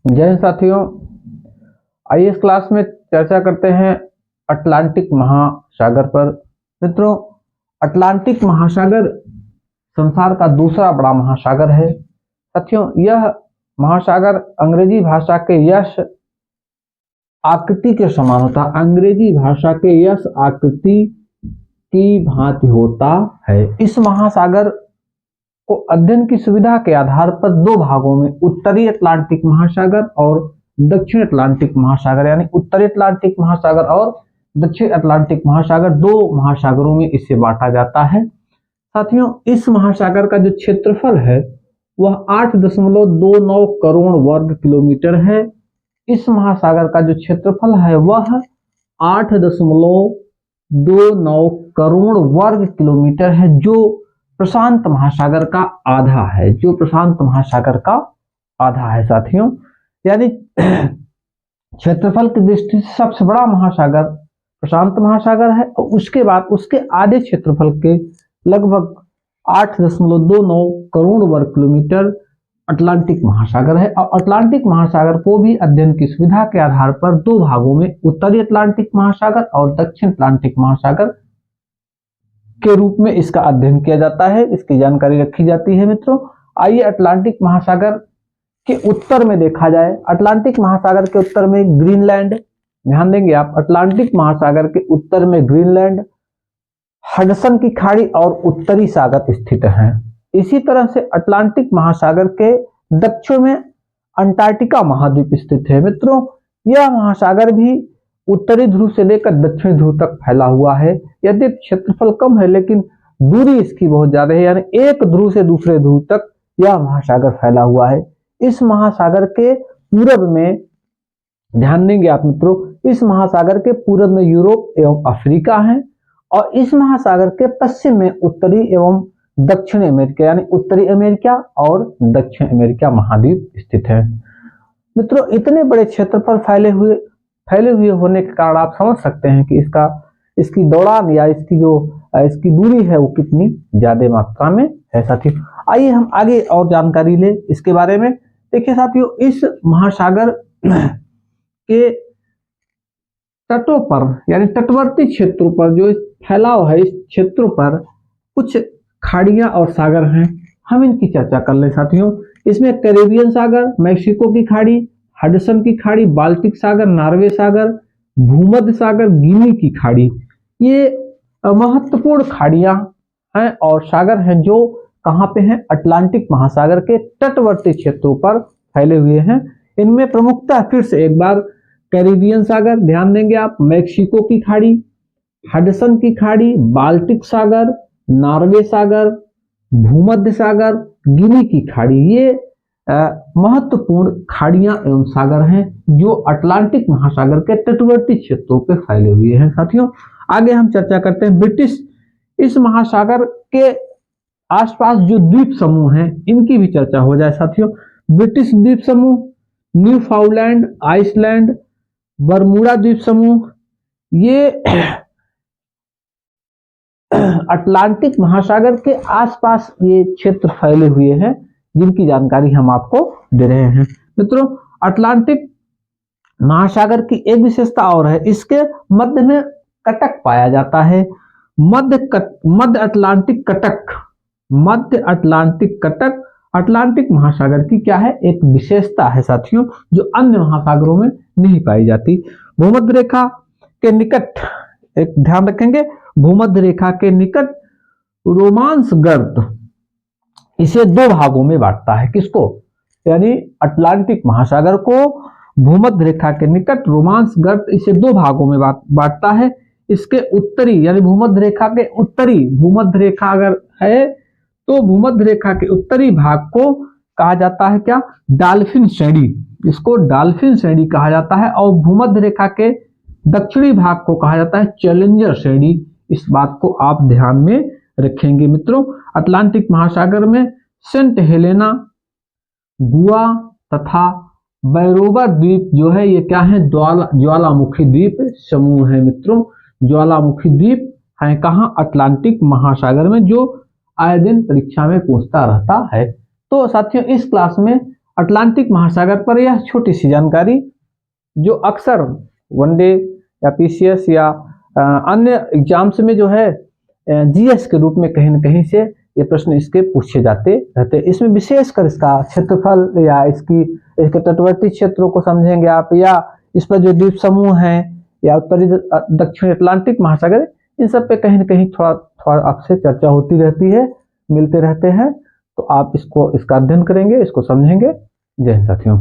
जय हिंद साथियों, आइए इस क्लास में चर्चा करते हैं अटलांटिक महासागर पर। मित्रों, अटलांटिक महासागर संसार का दूसरा बड़ा महासागर है। साथियों, यह महासागर अंग्रेजी भाषा के यश आकृति के समान होता है। अंग्रेजी भाषा के यश आकृति की भांति होता है। इस महासागर को अध्ययन की सुविधा के आधार पर दो भागों में, उत्तरी अटलांटिक महासागर और दक्षिण अटलांटिक महासागर, यानी उत्तरी अटलांटिक महासागर और दक्षिण अटलांटिक महासागर, दो महासागरों में इसे बांटा जाता है। साथियों, इस महासागर का जो क्षेत्रफल है वह 8.29 करोड़ वर्ग किलोमीटर है। इस महासागर का जो क्षेत्रफल है वह 8.29 करोड़ वर्ग किलोमीटर है, जो प्रशांत महासागर का आधा है, जो प्रशांत महासागर का आधा है। साथियों, यानी क्षेत्रफल की दृष्टि से सबसे बड़ा महासागर प्रशांत महासागर है और उसके बाद उसके आधे क्षेत्रफल के लगभग 8.29 करोड़ वर्ग किलोमीटर अटलांटिक महासागर है। और अटलांटिक महासागर को भी अध्ययन की सुविधा के आधार पर दो भागों में, उत्तरी अटलांटिक महासागर और दक्षिण अटलांटिक महासागर के रूप में इसका अध्ययन किया जाता है, इसकी जानकारी रखी जाती है। मित्रों, आइए अटलांटिक महासागर के उत्तर में देखा जाए। अटलांटिक महासागर के उत्तर में ग्रीनलैंड, ध्यान देंगे आप, अटलांटिक महासागर के उत्तर में ग्रीनलैंड, हडसन की खाड़ी और उत्तरी सागर स्थित हैं। इसी तरह से अटलांटिक महासागर के दक्षिण में अंटार्कटिका महाद्वीप स्थित है। मित्रों, यह महासागर भी उत्तरी ध्रुव से लेकर दक्षिणी ध्रुव तक फैला हुआ है। यदि क्षेत्रफल कम है लेकिन दूरी इसकी बहुत ज्यादा है, यानी एक ध्रुव से दूसरे ध्रुव तक यह महासागर फैला हुआ है। इस महासागर के पूरब में, ध्यान देंगे आप मित्रों, इस महासागर के पूरब में यूरोप एवं अफ्रीका है और इस महासागर के पश्चिम में उत्तरी एवं दक्षिणी अमेरिका, यानी उत्तरी अमेरिका और दक्षिण अमेरिका महाद्वीप स्थित है। मित्रों, इतने बड़े क्षेत्र पर फैले हुए होने के कारण आप समझ सकते हैं कि इसकी दौड़ान या इसकी दूरी है वो कितनी ज्यादा मात्रा में है। साथियों, आइए हम आगे और जानकारी ले इसके बारे में। देखिए साथियों, इस महासागर के तटों पर, यानी तटवर्ती क्षेत्रों पर जो फैलाव है, इस क्षेत्रों पर कुछ खाड़ियां और सागर हैं। हम इनकी चर्चा कर लें। साथियों, इसमें कैरेबियन सागर, मैक्सिको की खाड़ी, हडसन की खाड़ी, बाल्टिक सागर, नॉर्वे सागर, भूमध्य सागर, गिनी की खाड़ी, ये महत्वपूर्ण खाड़ियां हैं और सागर हैं जो कहां पे हैं, अटलांटिक महासागर के तटवर्ती क्षेत्रों पर फैले हुए हैं। इनमें प्रमुखता फिर से एक बार कैरेबियन सागर, ध्यान देंगे आप, मैक्सिको की खाड़ी, हडसन की खाड़ी, बाल्टिक सागर, नॉर्वे सागर, भूमध्य सागर, गिनी की खाड़ी, ये महत्वपूर्ण खाड़ियां एवं सागर हैं जो अटलांटिक महासागर के तटवर्ती क्षेत्रों पे फैले हुए हैं। साथियों, आगे हम चर्चा करते हैं ब्रिटिश, इस महासागर के आसपास जो द्वीप समूह हैं इनकी भी चर्चा हो जाए। साथियों, ब्रिटिश द्वीप समूह, न्यू फाउंडलैंड, आइसलैंड, बरमूडा द्वीप समूह, ये अटलांटिक महासागर के आसपास ये क्षेत्र फैले हुए हैं जिनकी जानकारी हम आपको दे रहे हैं। मित्रों, अटलांटिक महासागर की एक विशेषता और है, इसके मध्य में कटक पाया जाता है। मध्य अटलांटिक कटक अटलांटिक महासागर की क्या है, एक विशेषता है साथियों, जो अन्य महासागरों में नहीं पाई जाती। भूमध्य रेखा के निकट, एक ध्यान रखेंगे, भूमध्य रेखा के निकट रोमांस गर्त इसे दो भागों में बांटता है। किसको, यानी अटलांटिक महासागर को भूमध्य रेखा के निकट रोमांस गर्त इसे दो भागों में बांटता है। इसके उत्तरी, यानी भूमध्य रेखा के उत्तरी, भूमध्य रेखा अगर है तो भूमध्य रेखा के उत्तरी भाग को कहा जाता है क्या, डॉल्फिन श्रेणी, इसको डॉल्फिन श्रेणी कहा जाता है। और भूमध्य रेखा के दक्षिणी भाग को कहा जाता है चैलेंजर श्रेणी। इस बात को आप ध्यान में रखेंगे। मित्रों, अटलांटिक महासागर में सेंट हेलेना, गुआ तथा बैरोबा द्वीप जो है ये क्या है, ज्वालामुखी द्वीप समूह है। मित्रों, ज्वालामुखी द्वीप है कहाँ, अटलांटिक महासागर में, जो आए दिन परीक्षा में पूछता रहता है। तो साथियों, इस क्लास में अटलांटिक महासागर पर यह छोटी सी जानकारी जो अक्सर वनडे या पीसीएस या अन्य एग्जाम्स में जो है जीएस के रूप में कहीं न कहीं से ये प्रश्न इसके पूछे जाते रहते हैं। इसमें विशेषकर इसका क्षेत्रफल या इसके तटवर्ती क्षेत्रों को समझेंगे आप, या इस पर जो द्वीप समूह हैं या उत्तरी दक्षिणी अटलांटिक महासागर, इन सब पे कहीं न कहीं थोड़ा थोड़ा आपसे चर्चा होती रहती है, मिलते रहते हैं। तो आप इसका अध्ययन करेंगे, इसको समझेंगे। जय हिंद साथियों।